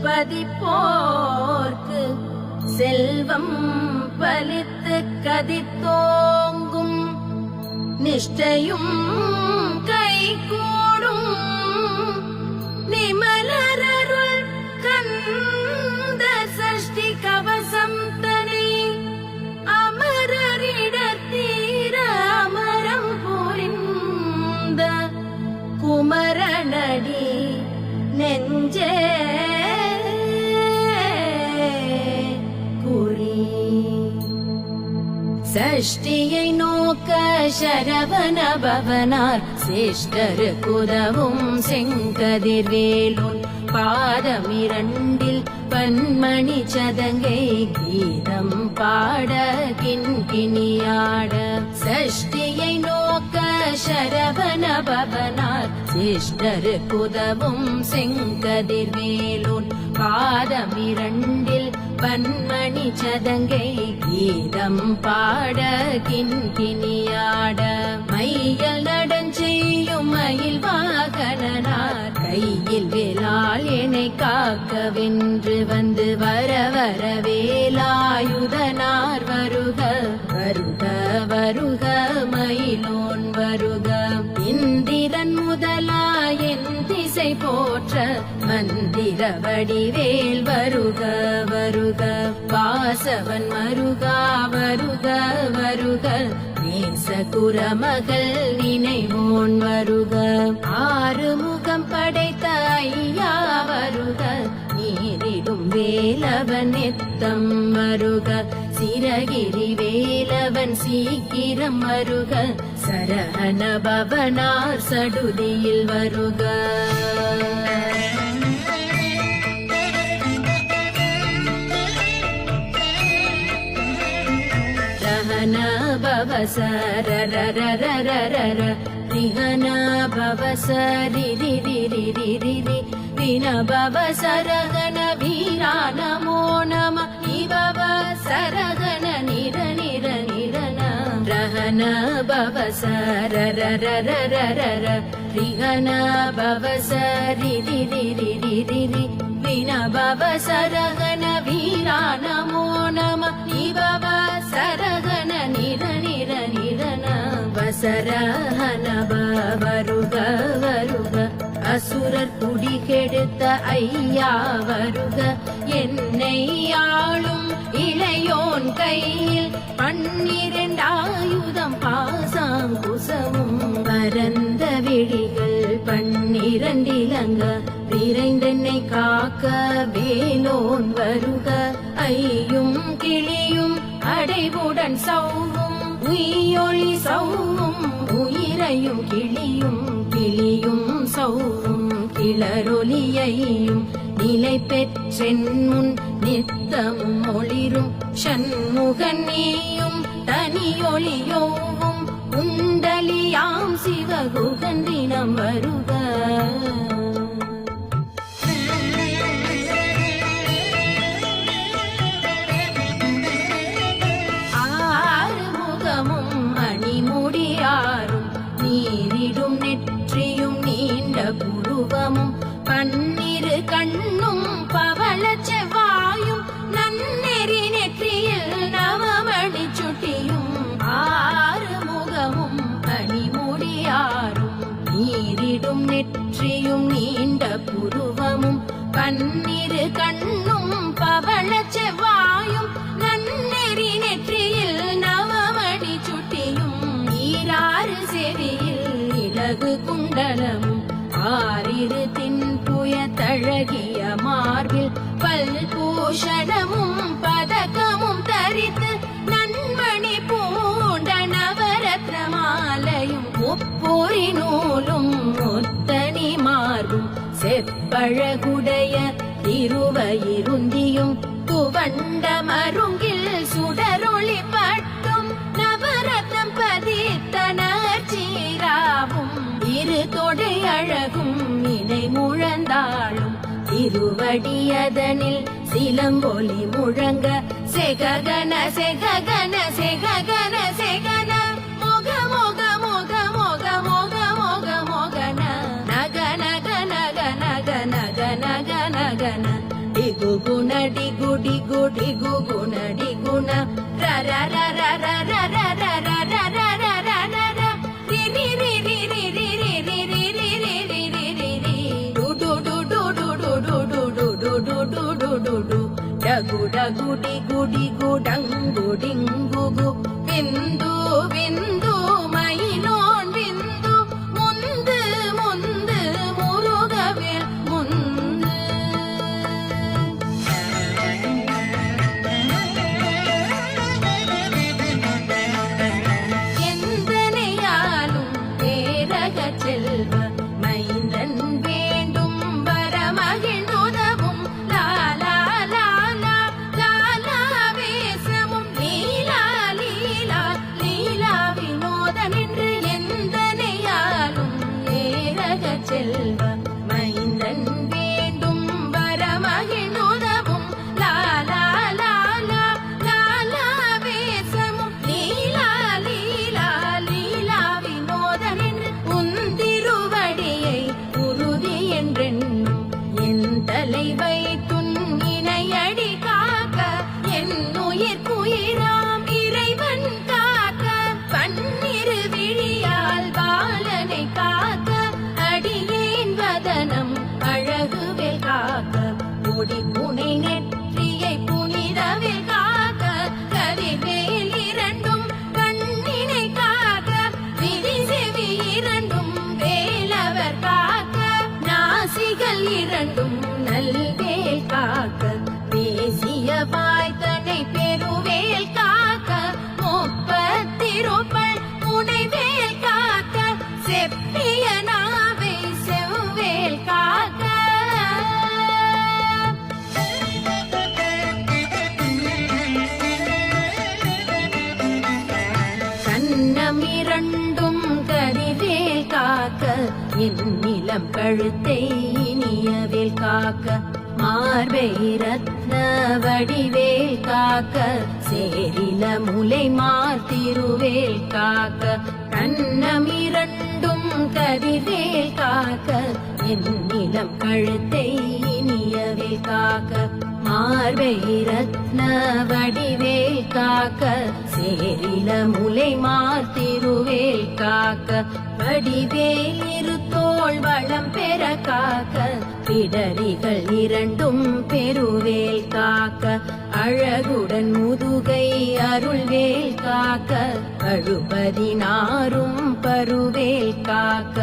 பதிப்போர்க்கு செல்வம் பலித்து கதித்தோங்கும் நிஷ்டையும் கைகூடும் நிமலரருள் கந்த சஷ்டி கவசம் தனை அமரரிடத்தீர அமரம் புரிந்த குமரனடி நெஞ்சே சஷ்டியை நோக்க சரவண பவனார் சிஷ்டருக்கு உதவும் செங்கதிர்வேலூர் பாதமிரண்டில் பன்மணி சதங்கை கீதம் பாட கிண்கிணியாட சஷ்டியை நோக்க சரவண பவனார் சிஷ்டருக்கு உதவும் செங்கதிர்வேலூர் பாதமிரண்டில் பன்மணி சதங்கை கீதம் பாட கிண்கிணியாட மையல் நடஞ்செய்யும் மயில் வாகனார் கையில் வேலால் என்னை காக்க வென்று வந்து வர வர வேலாயுதனார் வருக வருக வருக மயிலோன் வருக இந்திரன் முதலாயன் திசை போற்ற மந்திர வடிவேல் வருக வருக வாசவன் மருகா வருக வருக நேசகுரமகள் நினைவோன் வருக ஆறுமுகம் படைத்த ஐயா வருக நீரிடும் வேலவன் எத்தம் வருக சிரகிரி வேலவன் சீக்கிரம் வருக சரஹண பவனார் சடுதியில் வருக பவசரரரரரரர ரிஹன பவசரிரிரிரிரிரிரி வின பவசரகன வீரா நமோ நம இவவ சரகன நிர நிர நிரன ரஹன பவசரரரரரரர ரிஹன பவசரிரிரிரிரிரிரி வின பவசரகன வீரா நமோ நம இவவ சரகன நிர நிர நிரன வசரஹன வருக வருக அசுரர் குடி கெடுத்த ஐயா வருக என்னை ஆளும் இளையோன் கையில் 12 ஆயுதம் பாசாங்குசமும் பரந்த விழிகள் 12 இலங்க விரைந்தென்னை காக்க வேலோன் வருக ஐயும் கிளியும் அடைவுடன் சௌவும் உயிரொளி சௌவும் உயிரையும் கிளியும் கிளியும் சௌவும் கிளரொலியையும் நிலை பெற்றென் முன் நித்தமும் ஒளிரும் சண்முகன் நீயும் தனியொளியோவும் குண்டலியாம் சிவகுகன் தினம் வருக நீரிடும் நெற்றியும் நீண்ட புருவமும் 12 கண்ணும் பவள செவ்வாயும் நன்னெறி நெற்றியில் நவமணி சுட்டியும் 6 முகமும் அணிமுடியாரும் நீரிடும் நெற்றியும் நீண்ட புருவமும் 12 கண்ணும் பவள செவ்வாயும் நன்னெறி நெற்றியில் நவமணி சுட்டியும் 6 செவியில் இலகு குண்டலமும் 6 தின்புய தழகிய மார்பில் பல்பூஷணமும் பதக்கமும் தரித்து நன்மணி பூண்ட நவரத்ன மாலையும் முப்பொறி நூலும் முத்தனி மார்பும் செப்பழகுடைய திருவயிருந்தியும் துவண்ட மருங்கில் சுடரொளி பட்டும் நவரத்னம் பதித்த நற்சீராவும் 2 தொடை அழகும் இணை முழந்தாளும் திருவடியதனில் சிலம்பொலி முழங்க செககன செககன செககன செகன மொக மொக மொக மொக மொக மொக மொகன நக நக நக நக நக நக நகன குகுணடி குடி குடி குகுணடி குண ர ர ர ர ர ர ர ர ர ர ர ர ர ர ர ரி ரி ரி ரி ரி ரி ரி ரி ரி ரி ரி ரி ரி ரி ரி டு டு டு டு டு டு டு டு டு டு டு டு டு டு டு டகு டகு டி குடி குடங்கு டிங்கு கு விந்து விந்து மயிலோன் விந்து முந்து முந்து முருகவேல் முந்து எந்தனையாலும் பேரக செல்வ மைந்தன் வேண்டும் வரமகிழ்ந்துதவும் லாலா லாலா லாலா வேசமும் லீலா லீலா லீலா வினோதன் என்று எந்தனையாலும் ஏரக செல்வ மைந்தன் வேண்டும் வரமகிழ்ந்துதவும் லாலா லாலா லாலா வேசமும் லீலா லீலா லீலா வினோதன் என்று உந்திருவடியை உறுதி என்றென்னும் என் தலை வைத்துன் இணையடி காக்க என் உயிர்க்குயிராம் இறைவன் காக்க பன்னிரு விழியால் பாலனை காக்க அடியேன் வதனம் அழகுவேல் காக்க கொடி புனை நெற்றியை புனிதவேல் காக்க கதிர்வேல் இரண்டும் கண்ணினை காக்க விதி செவி இரண்டும் வேலவர் காக்க நாசிகள் இரண்டும் நல்வேல் காக்க பேசிய வாய்த்தனை பெருவேல் காக்க முப்பத்திருப்பள் முனைவேல் காக்க செப்பிய நாவை செவ்வேல் காக்க கண்ணம் இரண்டும் கதிர்வேல் காக்க என் நிலம் கழுத்தை இனியவேல் காக்க மார்பை ரத்ன வடிவேல் காக்க சேரில முலை மார்த்திருவேல் காக்க கண்ணம் இரண்டும் கதிர்வேல் காக்க என் நிலம் கழுத்தை இனியவேல் காக்க மார்பை ரத்ன வடிவேல் காக்க சேரில முலை மார்த்திருவேல் காக்க வடிவேல் இருத்தோள் வளம் பெற காக்க பிடரிகள் இரண்டும் பெருவேல் காக்க அழகுடன் முதுகை அருள்வேல் காக்க அழுபதினாரும் பருவேல் காக்க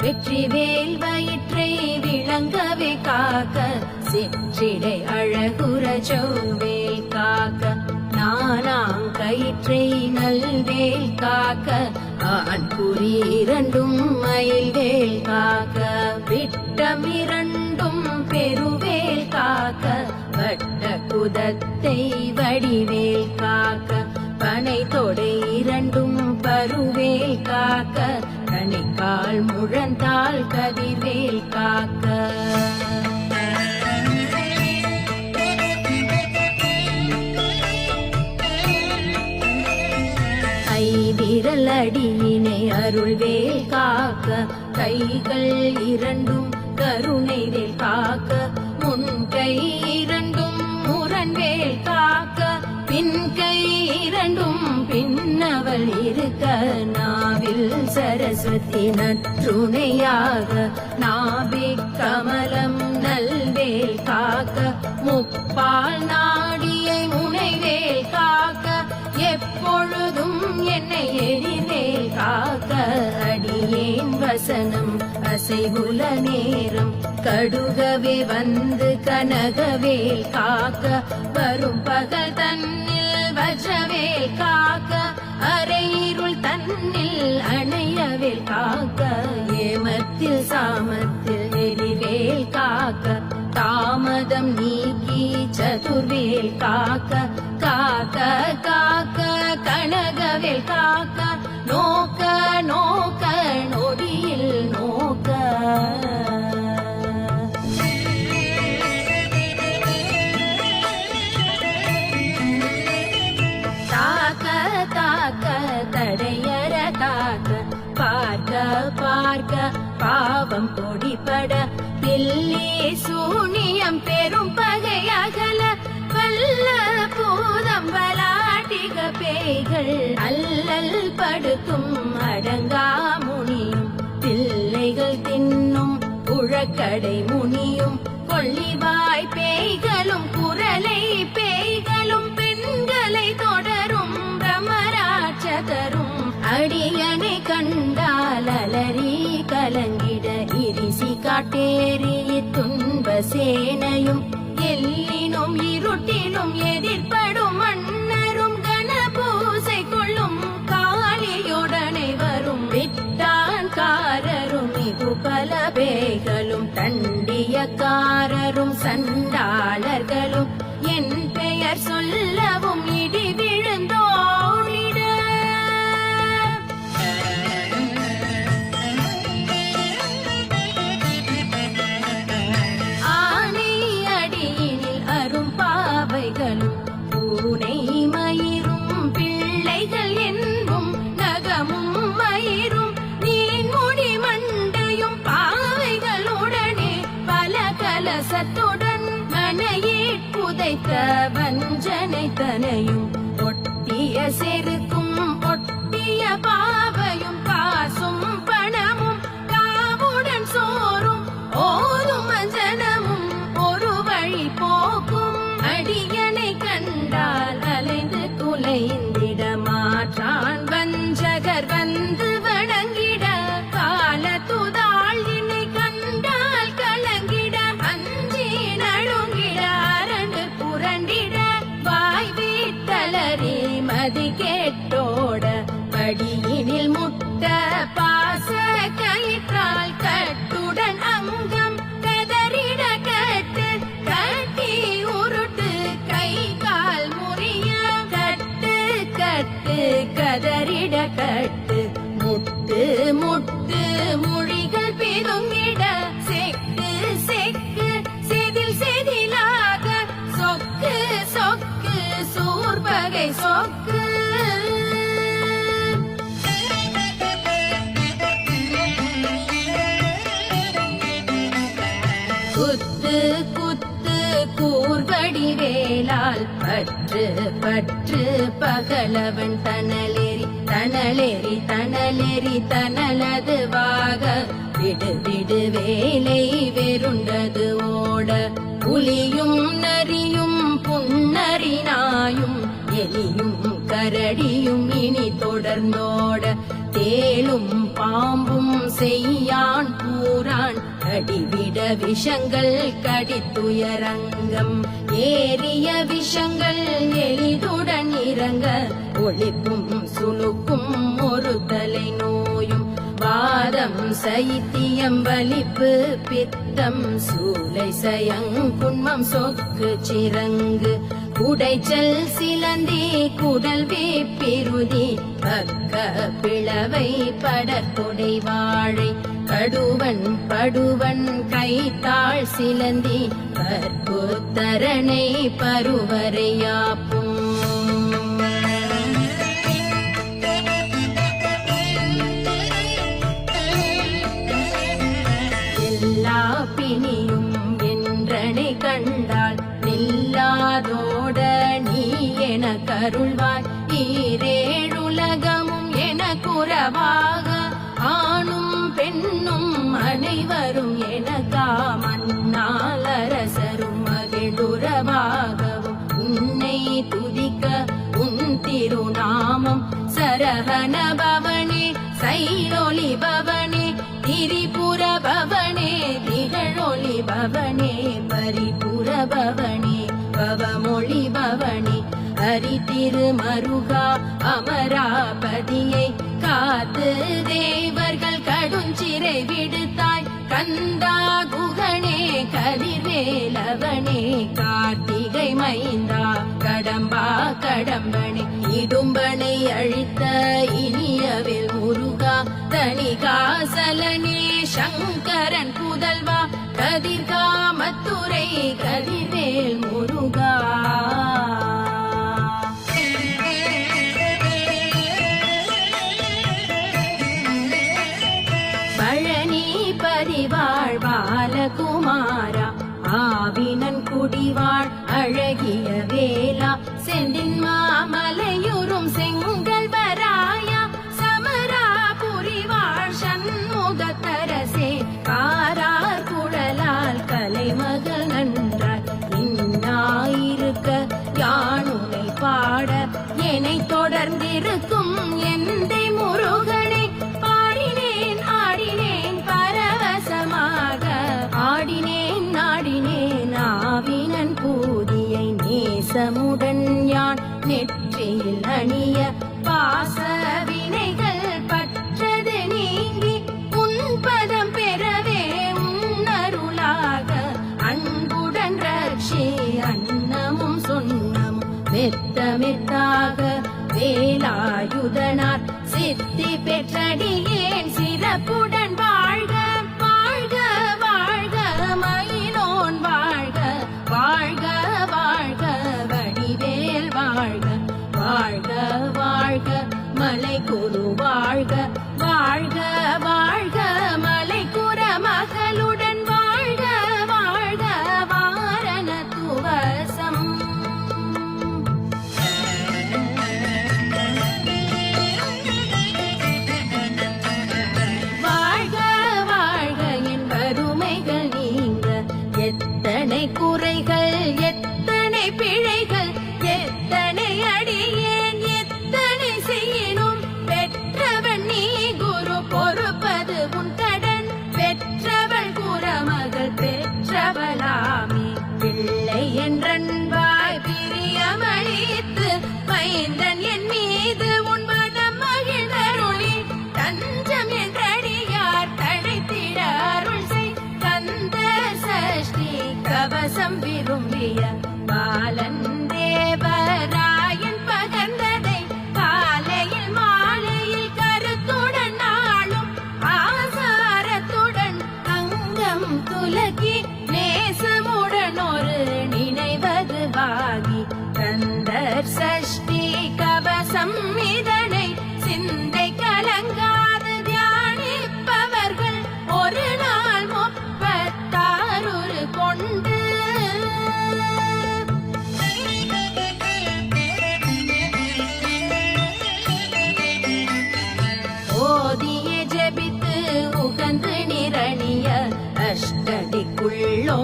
வெற்றிவேல் வயிற்றை விளங்கவே காக்க சிற்றிடை அழகுற செவ்வேல் காக்க நானாம் கயிற்றை நல்வேல் காக்க ஆண் குறி இரண்டும் மயில்வேல் காக்க விட்டம் இரண்டும் பெருவேல் காக்க வட்ட குதத்தை வடிவேல் காக்க பனை தொடை இரண்டும் பருவேல் காக்க கணைக்கால் முழந்தாள் கதிர்வேல் காக்க விரல் அடியினை அருள்வேல் காக்க கைகள் இரண்டும் கருணைவேல் காக்க முன்கை இரண்டும் முரண்வேல் காக்க பின்கை இரண்டும் பின்னவள் இருக்க நாவில் சரஸ்வதி நற்றுணையாக நாபி கமலம் நல்வேல் காக்க முப்பால் நாடியை முனைவேல் காக்க எப்பொழுதும் என்னை எரிவேல் காக்க அடியேன் வசனம் அசைவுல நேரம் கடுகவே வந்து கனகவேல் காக்க வரும் பகல் தன்னில் வஜ்ரவேல் காக்க அரையிருள் தன்னில் அணையவேல் காக்க ஏமத்தில் சாமத்தில் எரிவேல் காக்க தாமதம் நீக்கி சதுர்வேல் காக்க காக்க காக்க கனகவேல் காக்க நோக்க நோக்க நொடியில் நோக்க தாக்க தாக்க தடையற காக்க பார்க்க பார்க்க பாவம் பொடிப்ப பட பில்லி சூனியம் பெரும் பகை அகல வல்ல பூதம் பலாட்டிக பேய்கள் அல்லல் படுத்தும் அடங்கா முனியும் பிள்ளைகள் தின்னும் உழக்கடை முனியும் கொள்ளிவாய் பேய்களும் குரலை பேய்களும் பெண்களை தொடரும் பிரமராட்சதரும் அடியனை கண்டால் அலறி கலங்கிட இரிசி காட்டேறி துன்ப சேனையும் எல்லினும் இருட்டிலும் எதிர்படும் மன்னரும் கணபூசை கொள்ளும் காளியுடனே வரும் விட்டான்காரரும் மிகு பல பேய்களும் தண்டியக்காரரும் சண்டாளர்களும் என் பெயர் சொல்லவும் இடி விழுந்தோடிட ஆனை அடியினில் அரும் பாவைகளும் பூனை மயிரும் பிள்ளைகள் என்பும் நகமும் மயிரும் நீன்முடி மண்டையும் பாவைகளுடனே பல கலசத்துடன் மனையிற் புதைத்த வஞ்சனை தனையும் ஒட்டிய செருக்கும் ஒட்டிய பாவையும் காசும் பணமும் காவுடன் சோறும் ஓதும் அஞ்சனமும் ஒரு வழி போக்கும் அடியனை கண்டால் அலைந்து குலைந்திட மாற்றான் வஞ்சகர் வந்து வணங்கிட கால துதாள் என்னை கண்டால் கலங்கிட அஞ்சி நடுங்கிட அரண்டு புரண்டிட வாய் வீட்டலறி மதி கேட்டோட படியினில் முட்ட பாச கயிற்றால் கட்டுடன் அங்கம் கதறிட கட்டு கட்டி உருட்டு கை கால் முறிய கட்டு கட்டு கதறிட கட்டு முட்டு முட்டு மொழிகள் பிதுங்கிட செக்கு செக்கு செதில் செதிலாக சொக்கு சொக்கு சூர்பகை சொக்கு குத்து குத்து கூர்வடி வேலால் பற்று பற்று பகலவன் தனலேறி தனலேறி தனலேறி தனலதுவாக விடு விடு வேலை வெருண்டது ஓட புலியும் நரியும் புன்னரி நாயும் எலியும் கரடியும் இனி தொடர்ந்தோட தேளும் பாம்பும் செய்யான் பூரான் கடிவிட விஷங்கள் கடித்துயரங்கம் ஏறிய விஷங்கள் எளிதுடன் இறங்க ஒளிப்பும் சுளுக்கும் ஒரு தலை நோயும் வாதம் சைத்தியம் வலிப்பு பித்தம் சூலை சயங்குன்மம் சொக்கு சிறங்கு குடைச்சல் சிலந்தி குடல் வேப்பிருதி பக்க பிளவை படற்கொடை வாழை கடுவன் படுவன் கைத்தாள் சிலந்தி கற்புத்தரனை பருவரையாப்பும் எல்லா பிணியும் என்றனை கண்டால் நில்லாதோட நீ என கருள்வாய் ஈரேழுலகமும் என குறவாக ஆணும் பெண்ணும் அனைவரும் எனக்கா மண்ணால் அரசரும் மகிழ்வுறவாகவும் உன்னை துதிக்க உன் திருநாமம் சரஹண பவனே சைலொலி பவனே திரிபுர பவனே திகழொலி பவனே பரிபுர பவனே பவமொழி பவனே ஹரி திருமருகா அமராபதியை காத்து தேவர்கள் கடுஞ்சிறை விடுத்தாய் கந்தா குகனே கதிர்வேலவனே கார்த்திகை மைந்தா கடம்பா கடம்பனே இடும்பனை அழித்த இனியவில் முருகா தணிகாசலனே சங்கரன் புதல்வா கதிர்காமத்துரை கதிர்வேல் முருகா பழனி பரிவாழ்வா நாடினேன் நாடினேன் ஆவினன் பூதியை நேசமுடன் யான் நெற்றியில் அணிய பாச வினைகள் பற்றது நீங்கி உன்பதம் பெறவே உன்னருளாக அன்புடன் ரட்சி அன்னமும் சொன்னமும் மெத்த மெத்தாக வேலாயுதனார் சித்தி பெற்றடியேன் சிறப்புடன் வாழ்க வாழ்க வாழ்க மயிலோன் வாழ்க வாழ்க வாழ்க வடிவேல் வாழ்க வாழ்க வாழ்க மலை குரு வாழ்க வாழ்க வாழ்க மலை குற மகளுடன் வாழ்க வாழ்க வாரண துவசம். எத்தனை குறைகள் எத்தனை பிழைகள் எத்தனை அடியேன் எத்தனை செய்யினும் பெற்றவன் நீ குரு பொறுப்பது உன் கடன் பெற்றவள் குறமகள் பெற்றவளாமே பிள்ளை என்றன்பாய் பிரியமளித்து மைந்தன் என் மீது உன் மனம் மகிழ்ந்தருளி தஞ்சம் என்றடியார் தழைத்திட அருள் செய் கந்த சஷ்டி கவசம் விரும்பிய பாலன் தேவராயன் பகர்ந்ததை காலையில் மாலையில் கருத்துடன் நாளும் ஆசாரத்துடன் அங்கம் துலக்கி நேசமுடன் ஒரு நினைவது வாகி கந்தர் சஷ்டி கவசம் இதனை சிந்தை கலங்காது தியானிப்பவர்கள் ஒரு நாள் 36 கொண்டு ஓதிய ஜெபித்து உகந்து நிரணிய அஷ்டதிக்குள்ளோர்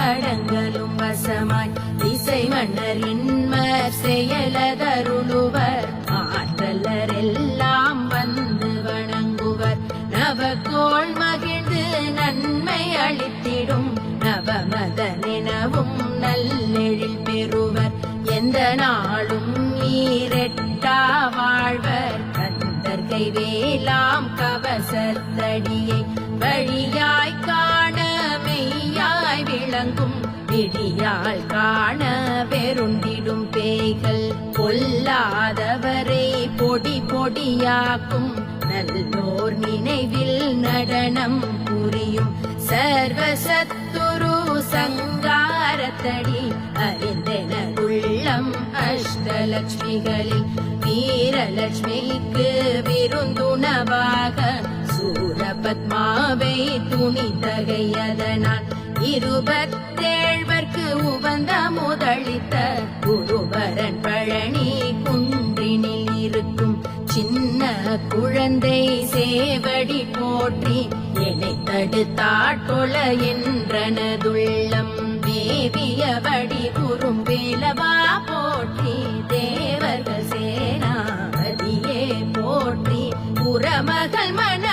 அடங்கலும் வசமாய் திசை மன்னர் இன்மர் செயலதருளுவர் ஆற்றலர் எல்லாம் வந்து வணங்குவர் நவகோள் மகிழ்ந்து நன்மை அளித்திடும் நவமதனெனவும் நல்லெழில் பெறுவர் எந்த நாளும் ஈரெட்டா வாழ்வர் கந்தர்கை வேலாம் கவசத்தடியை வழியாய் காண மெய்யாய் விளங்கும் விழியால் காண வெருண்டிடும் பேய்கள் பொல்லாதவரை பொடி பொடியாக்கும் நல்லோர் நினைவில் நடனம் புரியும் சர்வசத்துரு சங்காரத்தடி அறிந்தென உள்ளம் அஷ்டலட்சுமிகளில் வீரலட்சுமிக்கு விருந்துணவாக சூரபத்மாவை துணிதகையதனால் 27 உவந்த முதளித்த குருவரன் பழனி குன்றினில் இருக்கும் சின்ன குழந்தை சேவடி போற்றி என்னை தடுத்தாட்கொள என்றனதுள்ளம் தேவிய வடி குறும்பேலவா போற்றி தேவர்கள் சேனாபதியே போற்றி புறமகள் மன